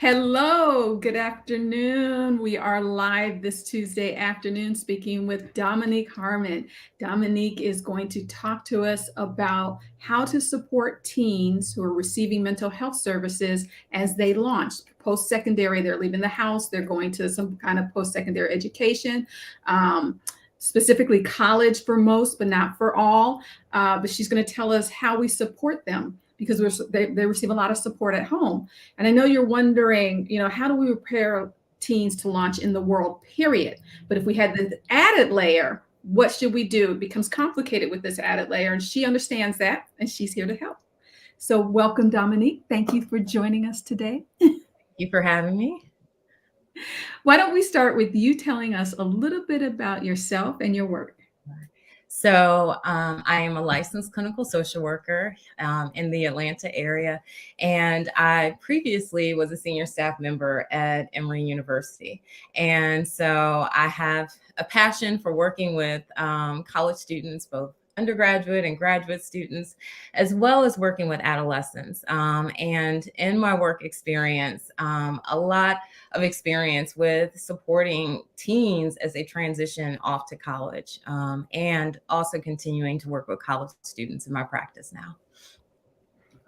Hello, good afternoon. We are live this Tuesday afternoon speaking with Dominique Harmon. Dominique is going to talk to us about how to support teens who are receiving mental health services as they launch. Post secondary, they're leaving the house, they're going to some kind of post secondary education. Specifically college for most, but not for all. But she's going to tell us how we support them because they receive a lot of support at home. And I know you're wondering, how do we prepare teens to launch in the world, period? But if we had this added layer, what should we do? It becomes complicated with this added layer, and she understands that, and she's here to help. So welcome, Dominique. Thank you for joining us today. Thank you for having me. Why don't we start with you telling us a little bit about yourself and your work? So I am a licensed clinical social worker in the Atlanta area, and I previously was a senior staff member at Emory University. And so I have a passion for working with college students, both undergraduate and graduate students, as well as working with adolescents. And in my work experience, a lot of experience with supporting teens as they transition off to college, and also continuing to work with college students in my practice now.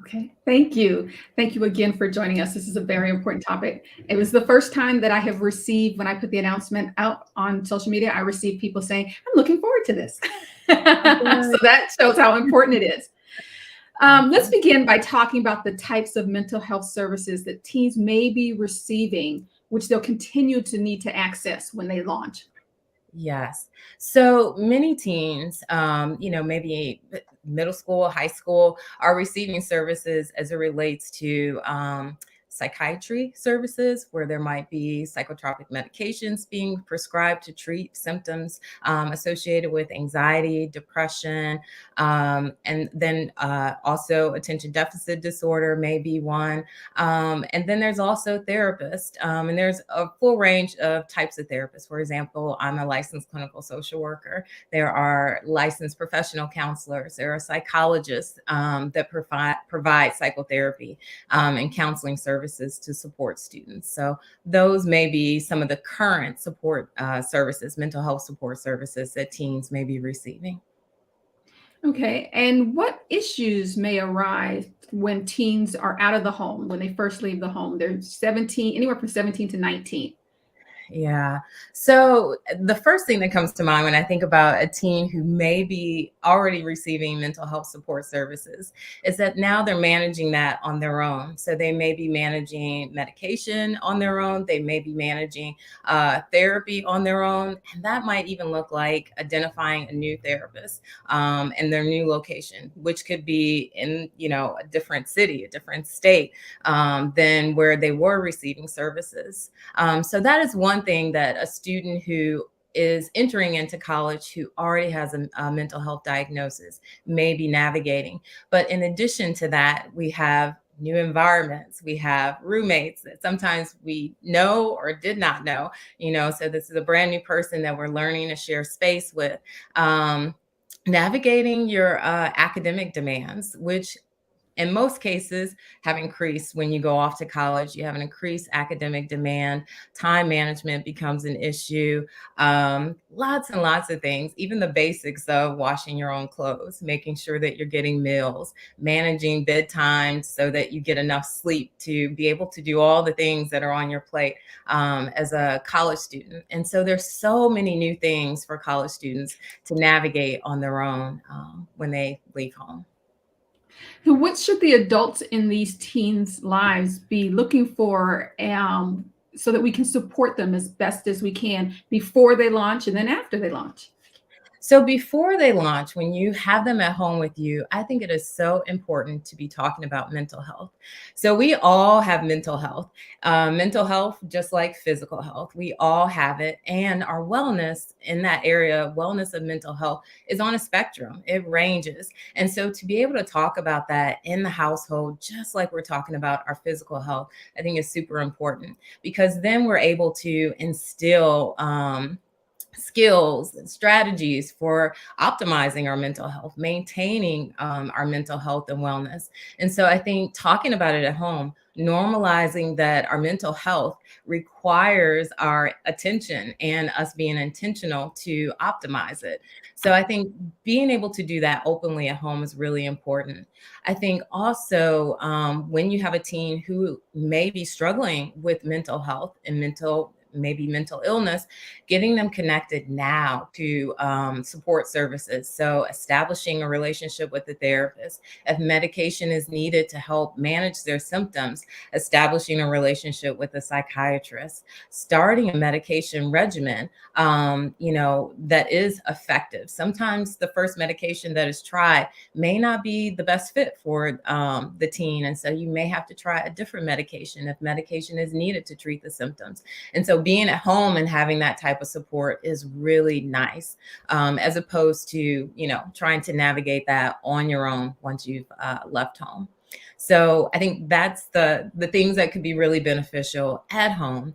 Okay, thank you. Thank you again for joining us. This is a very important topic. It was the first time that I have received, when I put the announcement out on social media, I received people saying, I'm looking forward to this. So that shows how important it is. Let's begin by talking about the types of mental health services that teens may be receiving, which they'll continue to need to access when they launch. Yes. So many teens, maybe middle school, high school, are receiving services as it relates to psychiatry services, where there might be psychotropic medications being prescribed to treat symptoms associated with anxiety, depression, and then also attention deficit disorder may be one. And then there's also therapists, and there's a full range of types of therapists. For example, I'm a licensed clinical social worker. There are licensed professional counselors. There are psychologists that provide psychotherapy and counseling services to support students. So those may be some of the current support services, mental health support services that teens may be receiving. Okay, and what issues may arise when teens are out of the home, when they first leave the home? They're 17, anywhere from 17 to 19. Yeah. So the first thing that comes to mind when I think about a teen who may be already receiving mental health support services is that now they're managing that on their own. So they may be managing medication on their own. They may be managing therapy on their own. And that might even look like identifying a new therapist in their new location, which could be in, a different city, a different state than where they were receiving services. So that is one thing that a student who is entering into college who already has a mental health diagnosis may be navigating. But in addition to that, we have new environments. We have roommates that sometimes we know or did not know, so this is a brand new person that we're learning to share space with. Navigating your academic demands, which in most cases have increased when you go off to college. You have an increased academic demand. Time management becomes an issue. Lots and lots of things, even the basics of washing your own clothes, making sure that you're getting meals, managing bedtime so that you get enough sleep to be able to do all the things that are on your plate as a college student. And so there's so many new things for college students to navigate on their own when they leave home. So what should the adults in these teens' lives be looking for so that we can support them as best as we can before they launch and then after they launch? So before they launch, when you have them at home with you, I think it is so important to be talking about mental health. So we all have mental health, just like physical health. We all have it. And our wellness in that area, wellness of mental health, is on a spectrum. It ranges. And so to be able to talk about that in the household, just like we're talking about our physical health, I think is super important, because then we're able to instill skills and strategies for optimizing our mental health, maintaining our mental health and wellness. And so I think talking about it at home, normalizing that our mental health requires our attention and us being intentional to optimize it. So I think being able to do that openly at home is really important. I think also when you have a teen who may be struggling with mental health and maybe mental illness, getting them connected now to support services. So establishing a relationship with the therapist. If medication is needed to help manage their symptoms, establishing a relationship with a psychiatrist, starting a medication regimen, that is effective. Sometimes the first medication that is tried may not be the best fit for the teen. And so you may have to try a different medication if medication is needed to treat the symptoms. And so being at home and having that type of support is really nice, as opposed to, trying to navigate that on your own once you've left home. So I think that's the things that could be really beneficial at home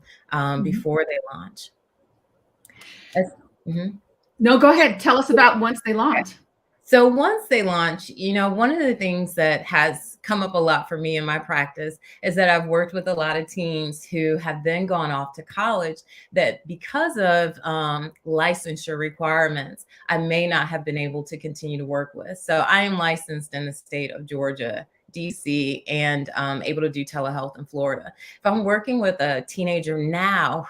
before they launch. Mhm. No, go ahead. Tell us about once they launch. So once they launch, one of the things that has come up a lot for me in my practice is that I've worked with a lot of teens who have then gone off to college that because of licensure requirements, I may not have been able to continue to work with. So I am licensed in the state of Georgia, DC, and able to do telehealth in Florida. If I'm working with a teenager now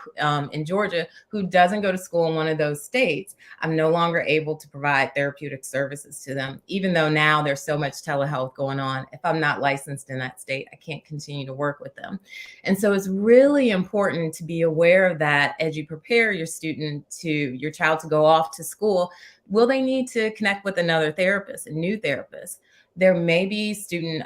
in Georgia who doesn't go to school in one of those states, I'm no longer able to provide therapeutic services to them, even though now there's so much telehealth going on. If I'm not licensed in that state, I can't continue to work with them. And so it's really important to be aware of that as you prepare your child to go off to school. Will they need to connect with another therapist, a new therapist? There may be student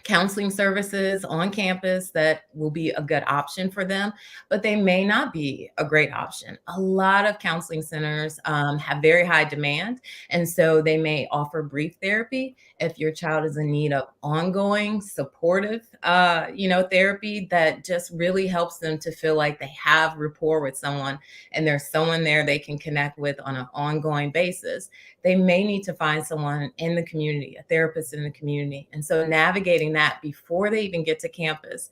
counseling services on campus that will be a good option for them, but they may not be a great option. A lot of counseling centers have very high demand, and so they may offer brief therapy. If your child is in need of ongoing supportive, therapy that just really helps them to feel like they have rapport with someone and there's someone there they can connect with on an ongoing basis, they may need to find someone in the community, a therapist in the community. And so navigating that before they even get to campus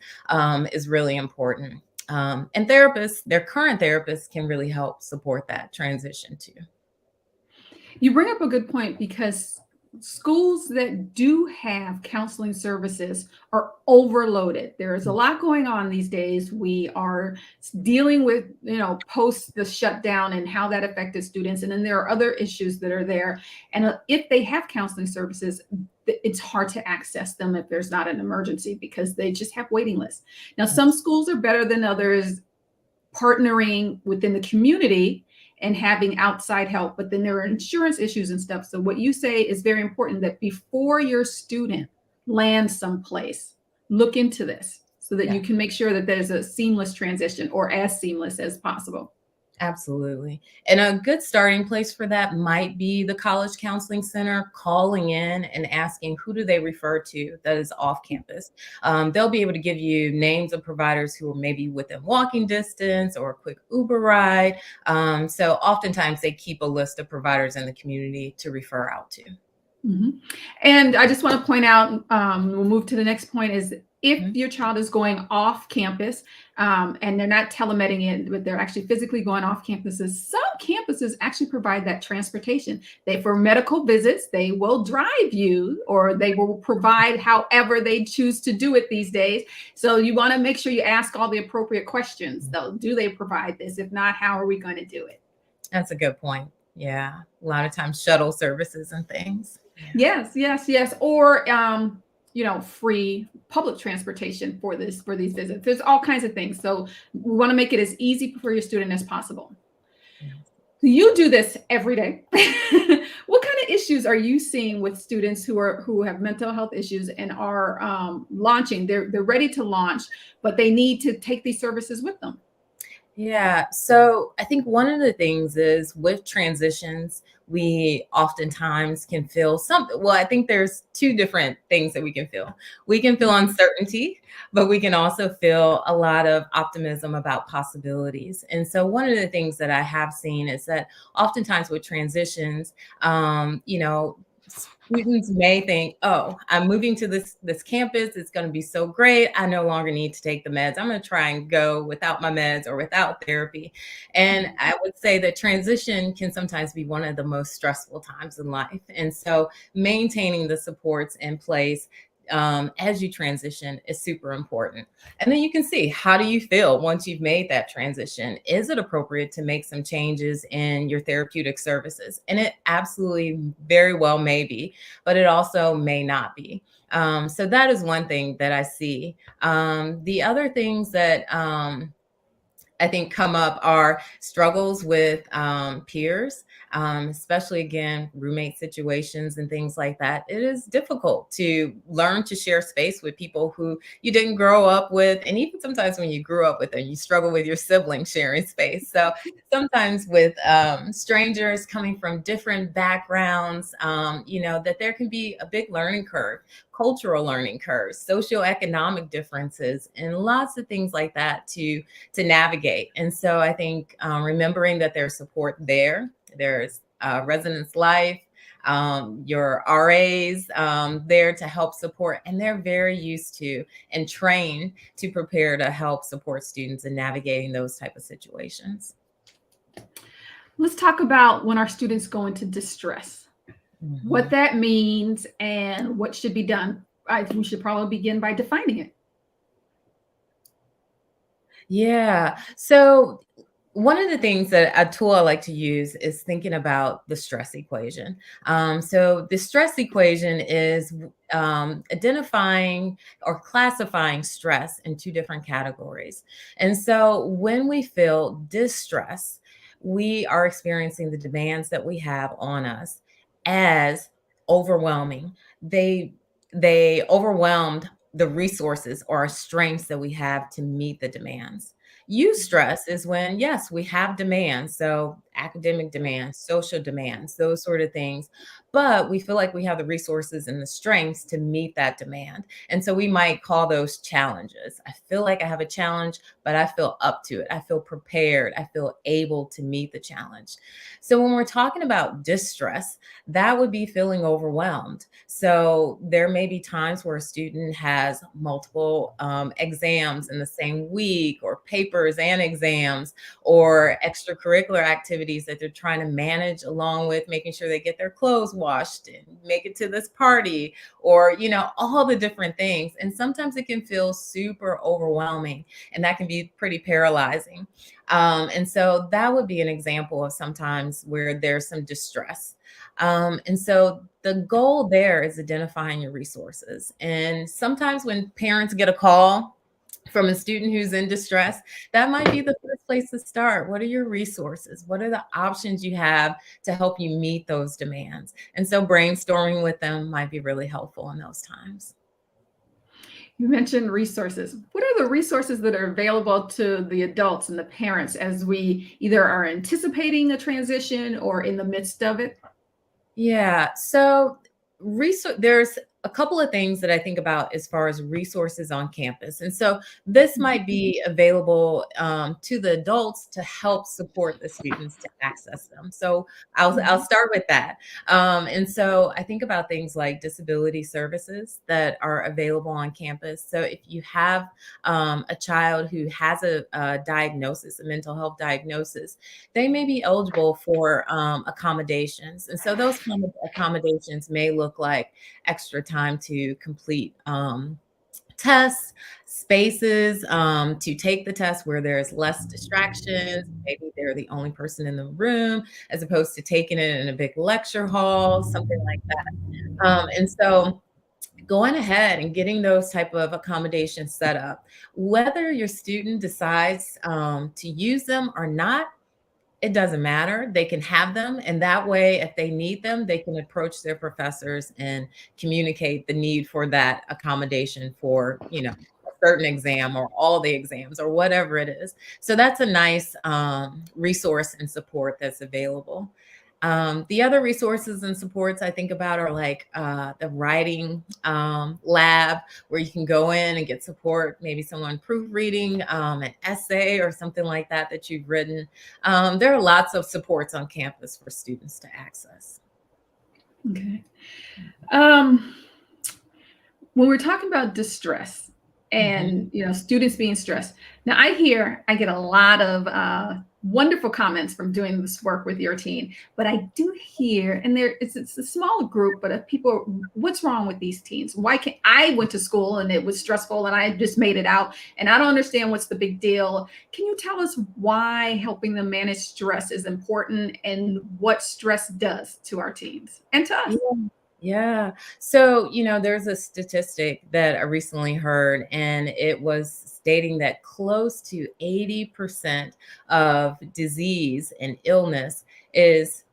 is really important. And therapists, their current therapists, can really help support that transition too. You bring up a good point because schools that do have counseling services are overloaded. There is a lot going on these days. We are dealing with, post the shutdown and how that affected students. And then there are other issues that are there. And if they have counseling services, it's hard to access them if there's not an emergency because they just have waiting lists. Now, some schools are better than others, partnering within the community and having outside help, but then there are insurance issues and stuff. So what you say is very important, that before your student lands someplace, look into this so that you can make sure that there's a seamless transition, or as seamless as possible. Absolutely. And a good starting place for that might be the College Counseling Center, calling in and asking who do they refer to that is off campus. They'll be able to give you names of providers who are maybe within walking distance or a quick Uber ride. So oftentimes they keep a list of providers in the community to refer out to. Mm-hmm. And I just want to point out, we'll move to the next point, is if your child is going off campus and they're not telemeding in, but they're actually physically going off campuses, some campuses actually provide that transportation. For medical visits, they will drive you, or they will provide however they choose to do it these days. So you want to make sure you ask all the appropriate questions, though. Do they provide this? If not, how are we going to do it? That's a good point. Yeah. A lot of times shuttle services and things. Yes. Or, free public transportation for these visits. There's all kinds of things. So we want to make it as easy for your student as possible. You do this every day. What kind of issues are you seeing with students who have mental health issues and are launching? They're ready to launch, but they need to take these services with them. Yeah. So I think one of the things is with transitions, we oftentimes can feel something. Well, I think there's two different things that we can feel. We can feel uncertainty, but we can also feel a lot of optimism about possibilities. And so one of the things that I have seen is that oftentimes with transitions, you know, students may think, oh, I'm moving to this campus, it's going to be so great, I no longer need to take the meds, I'm going to try and go without my meds or without therapy. And I would say that transition can sometimes be one of the most stressful times in life, and so maintaining the supports in place as you transition is super important. And then you can see, how do you feel once you've made that transition? Is it appropriate to make some changes in your therapeutic services? And it absolutely very well may be, but it also may not be. So that is one thing that I see. The other things that I think come up are struggles with peers, especially again, roommate situations and things like that. It is difficult to learn to share space with people who you didn't grow up with. And even sometimes when you grew up with them, you struggle with your siblings sharing space. So sometimes with strangers coming from different backgrounds, that there can be a big learning curve, cultural learning curves, socioeconomic differences, and lots of things like that to navigate. And so I think remembering that there's support there, there's residence life, your RAs there to help support, and they're very used to and trained to prepare to help support students in navigating those type of situations. Let's talk about when our students go into distress, what Mhm. that means and what should be done. We should probably begin by defining it. Yeah. So one of the things that a tool I like to use is thinking about the stress equation. So the stress equation is identifying or classifying stress in two different categories. And so when we feel distress, we are experiencing the demands that we have on us as overwhelming. They overwhelmed the resources or our strengths that we have to meet the demands. Eustress is when, yes, we have demands, so academic demands, social demands, those sort of things, but we feel like we have the resources and the strengths to meet that demand. And so we might call those challenges. I feel like I have a challenge, but I feel up to it. I feel prepared. I feel able to meet the challenge. So when we're talking about distress, that would be feeling overwhelmed. So there may be times where a student has multiple exams in the same week, or papers and exams, or extracurricular activities that they're trying to manage along with making sure they get their clothes washed and make it to this party, or, all the different things. And sometimes it can feel super overwhelming, and that can be pretty paralyzing. And so that would be an example of sometimes where there's some distress. And so the goal there is identifying your resources. And sometimes when parents get a call from a student who's in distress, that might be the first place to start. What are your resources? What are the options you have to help you meet those demands? And so brainstorming with them might be really helpful in those times. You mentioned resources. What are the resources that are available to the adults and the parents as we either are anticipating a transition or in the midst of it? Yeah. So there's a couple of things that I think about as far as resources on campus. And so this might be available to the adults to help support the students to access them. So I'll Mhm. start with that. And so I think about things like disability services that are available on campus. So if you have a child who has a diagnosis, a mental health diagnosis, they may be eligible for accommodations. And so those kind of accommodations may look like extra time to complete tests, spaces to take the test where there's less distractions. Maybe they're the only person in the room as opposed to taking it in a big lecture hall, something like that. And so going ahead and getting those type of accommodations set up, whether your student decides to use them or not, it doesn't matter. They can have them, and that way, if they need them, they can approach their professors and communicate the need for that accommodation for, a certain exam or all the exams or whatever it is. So that's a nice resource and support that's available. The other resources and supports I think about are like the writing lab, where you can go in and get support, maybe someone proofreading an essay or something like that that you've written. There are lots of supports on campus for students to access. Okay. Um, when we're talking about distress Mhm. and students being stressed, now I get a lot of wonderful comments from doing this work with your team, but I do hear, and it's a small group, but of people, what's wrong with these teens? Why can't I went to school and it was stressful and I just made it out and I don't understand what's the big deal? Can you tell us why helping them manage stress is important and what stress does to our teens and to us? Yeah. Yeah. So, there's a statistic that I recently heard, and it was stating that close to 80% of disease and illness is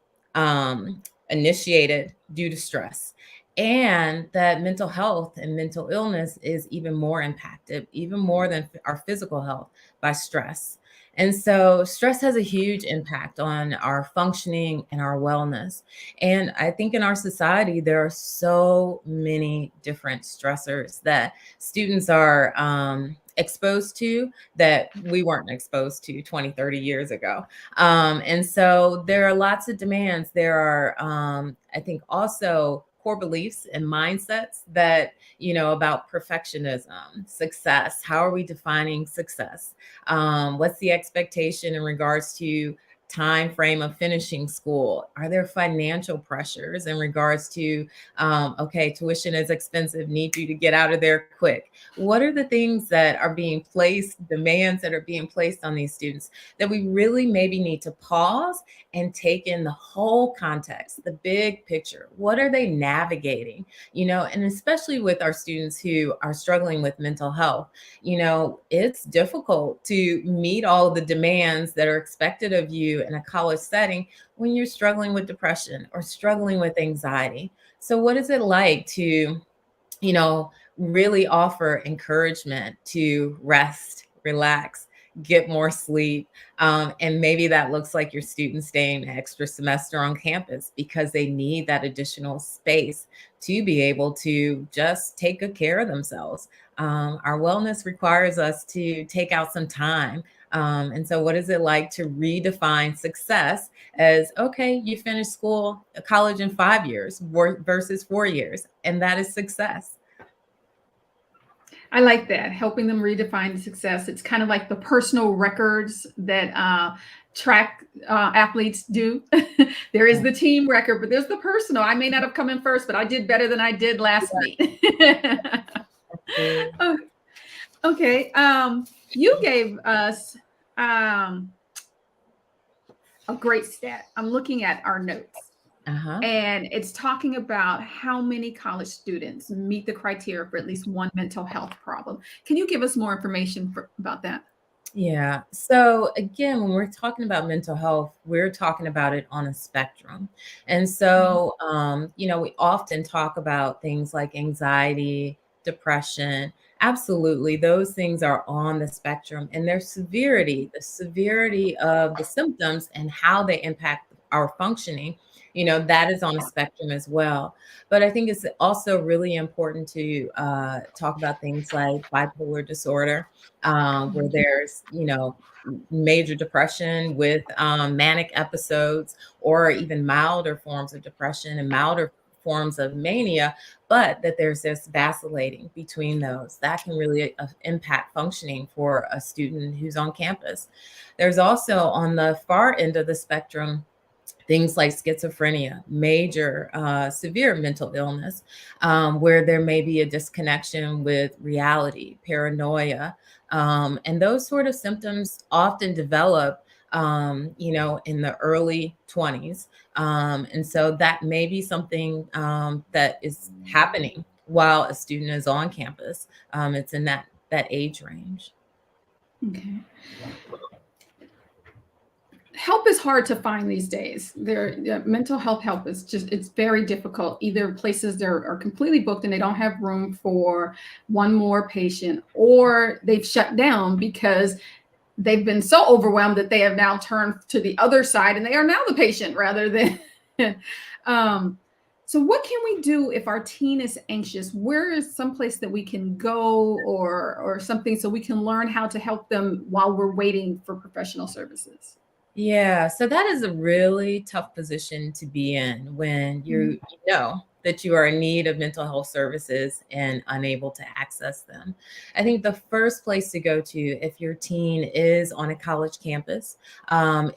initiated due to stress. And that mental health and mental illness is even more impacted, even more than our physical health, by stress. And so, stress has a huge impact on our functioning and our wellness. And I think in our society, there are so many different stressors that students are exposed to that we weren't exposed to 20, 30 years ago. And so there are lots of demands. There are, I think, also core beliefs and mindsets that, about perfectionism, success. How are we defining success? What's the expectation in regards to time frame of finishing school? Are there financial pressures in regards to, okay, tuition is expensive, need you to get out of there quick? What are the things that are being placed, demands that are being placed on these students, that we really maybe need to pause and take in the whole context, the big picture? What are they navigating? And especially with our students who are struggling with mental health, it's difficult to meet all the demands that are expected of you in a college setting when you're struggling with depression or struggling with anxiety. So, what is it like to, you know, really offer encouragement to rest, relax, get more sleep? And maybe that looks like your students staying an extra semester on campus because they need that additional space to be able to just take good care of themselves. Our wellness requires us to take out some time. And so, what is it like to redefine success as, okay, you finish school, college in 5 years versus 4 years, and that is success. I like that, helping them redefine success. It's kind of like the personal records that track athletes do. There is the team record, but there's the personal. I may not have come in first, but I did better than I did last meet. Absolutely. Oh, okay. You gave us um, a great stat. I'm looking at our notes. Uh-huh. And it's talking about how many college students meet the criteria for at least one mental health problem. Can you give us more information about that? Yeah. So again, when we're talking about mental health, we're talking about it on a spectrum. And Mhm. so, we often talk about things like anxiety, depression. Absolutely. Those things are on the spectrum, and their severity, the severity of the symptoms and how they impact our functioning, that is on a spectrum as well. But I think it's also really important to talk about things like bipolar disorder, where there's, major depression with manic episodes, or even milder forms of depression and milder forms of mania, but that there's this vacillating between those that can really impact functioning for a student who's on campus. There's also, on the far end of the spectrum, things like schizophrenia, major, severe mental illness, where there may be a disconnection with reality, paranoia. And those sort of symptoms often develop, in the early 20s. And so that may be something that is happening while a student is on campus. It's in that age range. Okay. Help is hard to find these days. Mental health help is it's very difficult. Either places are completely booked and they don't have room for one more patient, or they've shut down because they've been so overwhelmed that they have now turned to the other side and they are now the patient rather than um, so what can we do if our teen is anxious? Where is some place that we can go or something so we can learn how to help them while we're waiting for professional services? Yeah, so that is a really tough position to be in when Mhm. you know that you are in need of mental health services and unable to access them. I think the first place to go to if your teen is on a college campus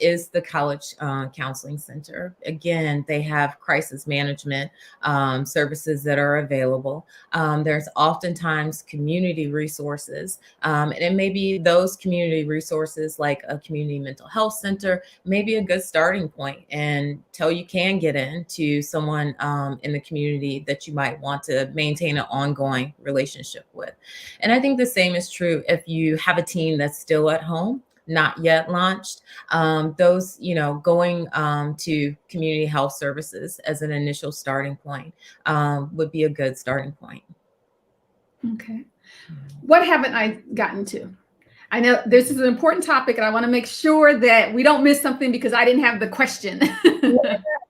is the college counseling center. Again, they have crisis management services that are available. There's oftentimes community resources, and it may be those community resources like a community mental health center may be a good starting point until you can get into someone in the community that you might want to maintain an ongoing relationship with. And I think the same is true if you have a team that's still at home, not yet launched. Those, going to community health services as an initial starting point would be a good starting point. Okay. What haven't I gotten to? I know this is an important topic and I want to make sure that we don't miss something because I didn't have the question.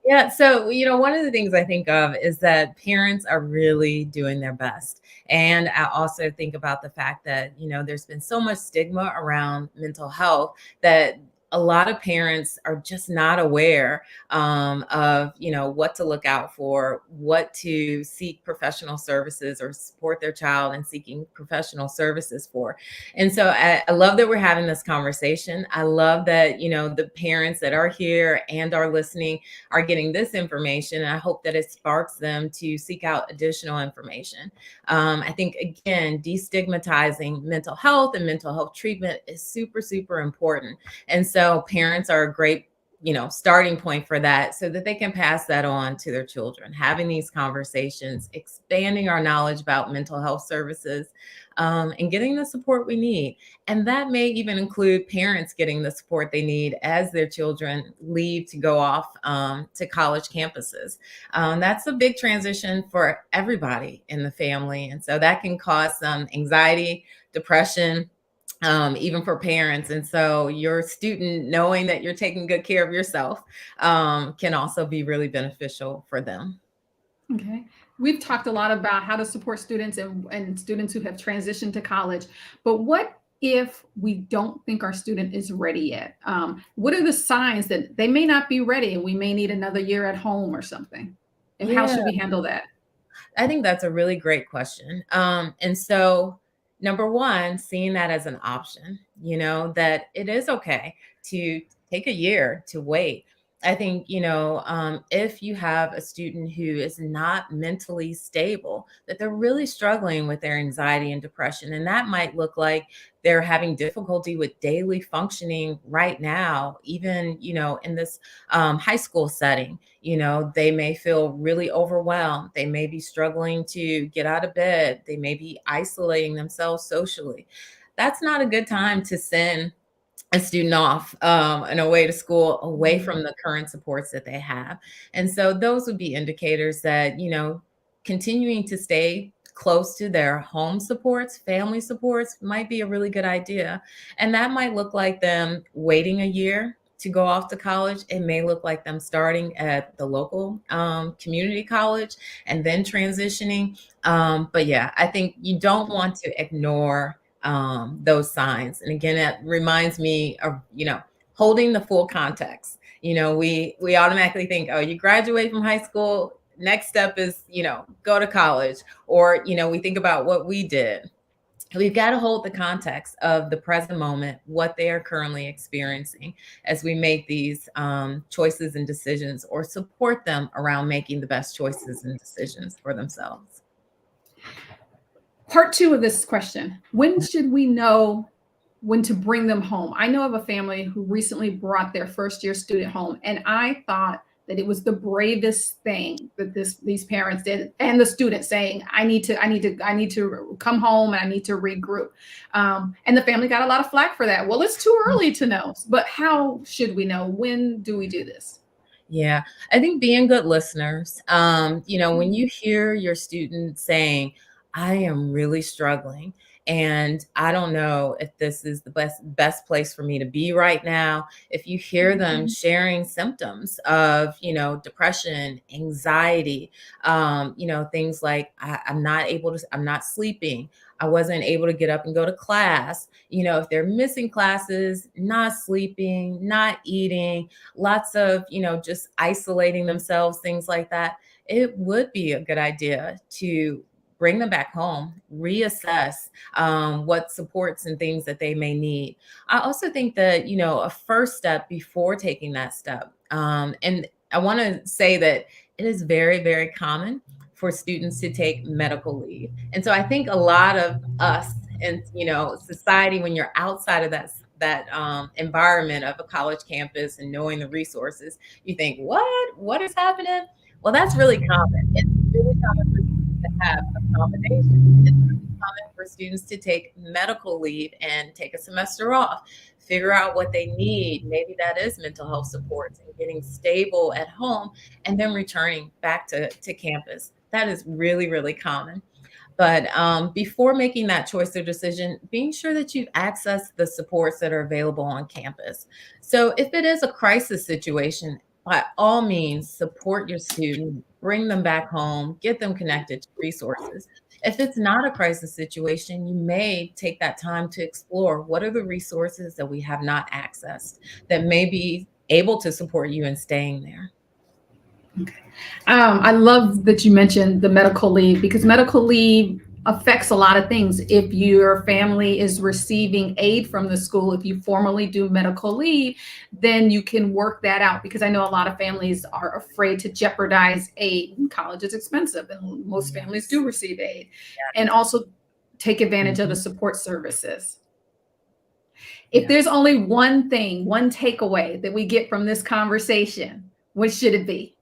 Yeah. So, one of the things I think of is that parents are really doing their best. And I also think about the fact that, there's been so much stigma around mental health that a lot of parents are just not aware of, what to look out for, what to seek professional services or support their child in seeking professional services for. And so I love that we're having this conversation. I love that, the parents that are here and are listening are getting this information. And I hope that it sparks them to seek out additional information. I think, again, destigmatizing mental health and mental health treatment is super, super important. And so parents are a great starting point for that so that they can pass that on to their children, having these conversations, expanding our knowledge about mental health services, and getting the support we need. And that may even include parents getting the support they need as their children leave to go off to college campuses. That's a big transition for everybody in the family. And so that can cause some anxiety, depression, even for parents. And so your student knowing that you're taking good care of yourself can also be really beneficial for them. Okay. We've talked a lot about how to support students and students who have transitioned to college, but what if we don't think our student is ready yet? What are the signs that they may not be ready and we may need another year at home or something? And how Yeah, should we handle that? I think that's a really great question. And so, number one, seeing that as an option, that it is okay to take a year to wait. I think, if you have a student who is not mentally stable, that they're really struggling with their anxiety and depression. And that might look like they're having difficulty with daily functioning right now, even, in this high school setting. They may feel really overwhelmed. They may be struggling to get out of bed. They may be isolating themselves socially. That's not a good time to send a student off and away to school, away Mhm. from the current supports that they have. And so those would be indicators that, continuing to stay close to their home supports, family supports might be a really good idea. And that might look like them waiting a year to go off to college. It may look like them starting at the local community college and then transitioning. But yeah, I think you don't want to ignore those signs. And again, it reminds me of, holding the full context. We automatically think, oh, you graduate from high school, next step is, go to college. Or, we think about what we did. We've got to hold the context of the present moment, what they are currently experiencing as we make these choices and decisions, or support them around making the best choices and decisions for themselves. Part two of this question: when should we know when to bring them home? I know of a family who recently brought their first year student home, and I thought that it was the bravest thing that these parents did, and the student saying, I need to come home and I need to regroup. And the family got a lot of flack for that. Well, it's too early to know, but how should we know? When do we do this? Yeah, I think being good listeners, when you hear your student saying, I am really struggling, and I don't know if this is the best place for me to be right now. If you hear them Mhm. sharing symptoms of, depression, anxiety, things like I'm not sleeping. I wasn't able to get up and go to class. If they're missing classes, not sleeping, not eating, lots of, just isolating themselves, things like that, it would be a good idea to bring them back home, reassess what supports and things that they may need. I also think that, a first step before taking that step, and I want to say that it is very, very common for students to take medical leave. And so I think a lot of us and, society, when you're outside of that environment of a college campus and knowing the resources, you think, what is happening? Well, that's really common. It's really common for students to have a combination. It's really common for students to take medical leave and take a semester off, figure out what they need. Maybe that is mental health supports and getting stable at home and then returning back to campus. That is really, really common. But before making that choice or decision, being sure that you've accessed the supports that are available on campus. So if it is a crisis situation, by all means, support your student, bring them back home, get them connected to resources. If it's not a crisis situation, you may take that time to explore what are the resources that we have not accessed that may be able to support you in staying there. Okay. I love that you mentioned the medical leave because medical leave affects a lot of things. If your family is receiving aid from the school, if you formally do medical leave, then you can work that out because I know a lot of families are afraid to jeopardize aid. College is expensive and most families Yes. do receive aid. And also take advantage of the Mhm. support services. If there's Yes. only one thing, one takeaway that we get from this conversation, what should it be?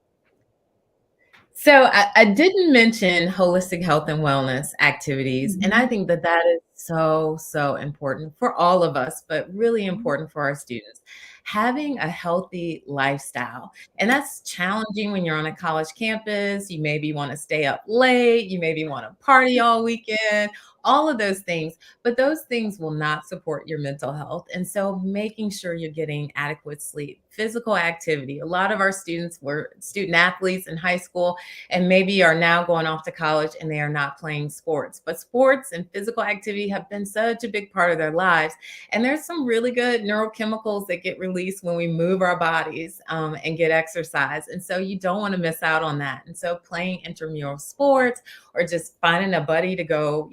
So I didn't mention holistic health and wellness activities, and I Mhm. think that that is so, so important for all of us, but really important for our students. Having a healthy lifestyle, and that's challenging when you're on a college campus. You maybe want to stay up late, you maybe want to party all weekend, all of those things, but those things will not support your mental health. And so making sure you're getting adequate sleep, physical activity. A lot of our students were student athletes in high school and maybe are now going off to college and they are not playing sports. But sports and physical activity have been such a big part of their lives. And there's some really good neurochemicals that get released when we move our bodies and get exercise. And so you don't want to miss out on that. And so playing intramural sports or just finding a buddy to go,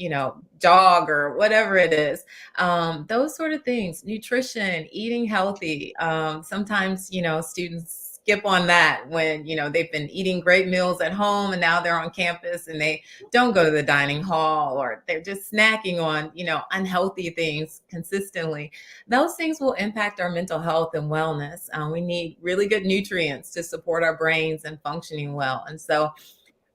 jog or whatever it is, those sort of things, nutrition, eating healthy. Sometimes, students skip on that when they've been eating great meals at home and now they're on campus and they don't go to the dining hall or they're just snacking on unhealthy things consistently. Those things will impact our mental health and wellness. We need really good nutrients to support our brains and functioning well. And so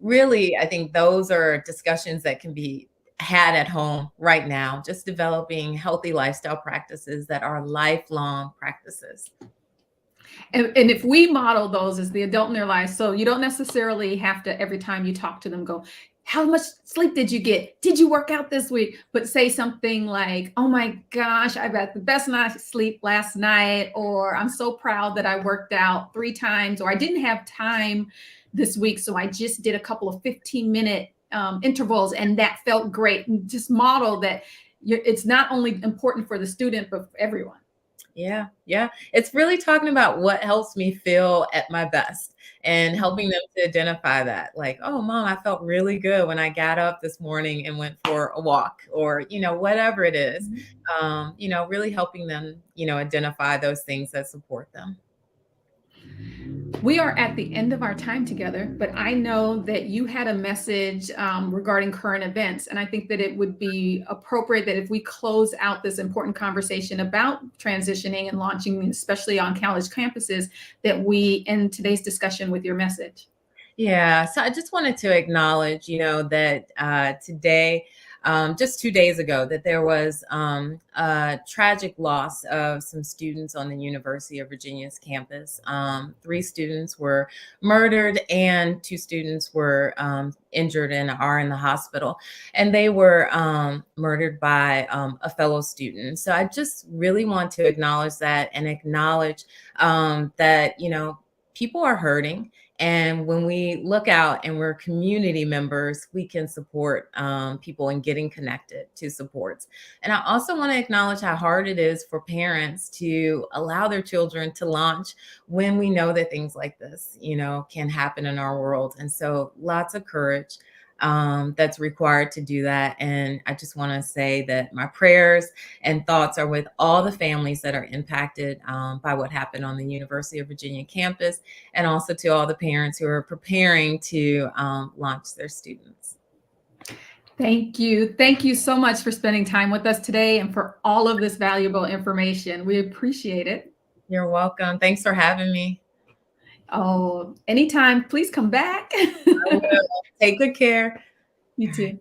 really, I think those are discussions that can be had at home right now, just developing healthy lifestyle practices that are lifelong practices. And if we model those as the adult in their lives, so you don't necessarily have to every time you talk to them go, how much sleep did you get? Did you work out this week? But say something like, oh my gosh, I've had the best night's sleep last night, or I'm so proud that I worked out 3 times, or I didn't have time this week, so I just did a couple of 15-minute intervals, and that felt great. And just model that it's not only important for the student, but for everyone. Yeah, yeah. It's really talking about what helps me feel at my best and helping them to identify that. Like, oh, mom, I felt really good when I got up this morning and went for a walk or, whatever it is. Really helping them, identify those things that support them. We are at the end of our time together, but I know that you had a message regarding current events. And I think that it would be appropriate that if we close out this important conversation about transitioning and launching, especially on college campuses, that we end today's discussion with your message. Yeah, so I just wanted to acknowledge, that today just 2 days ago that there was a tragic loss of some students on the University of Virginia's campus. 3 students were murdered and 2 students were injured and are in the hospital. And they were murdered by a fellow student. So I just really want to acknowledge that and acknowledge that, people are hurting. And when we look out and we're community members, we can support people in getting connected to supports. And I also want to acknowledge how hard it is for parents to allow their children to launch when we know that things like this, can happen in our world. And so lots of courage that's required to do that. And I just want to say that my prayers and thoughts are with all the families that are impacted by what happened on the University of Virginia campus, and also to all the parents who are preparing to launch their students. Thank you. Thank you so much for spending time with us today and for all of this valuable information. We appreciate it. You're welcome. Thanks for having me. Oh, anytime. Please come back. I will. Take good care. You too.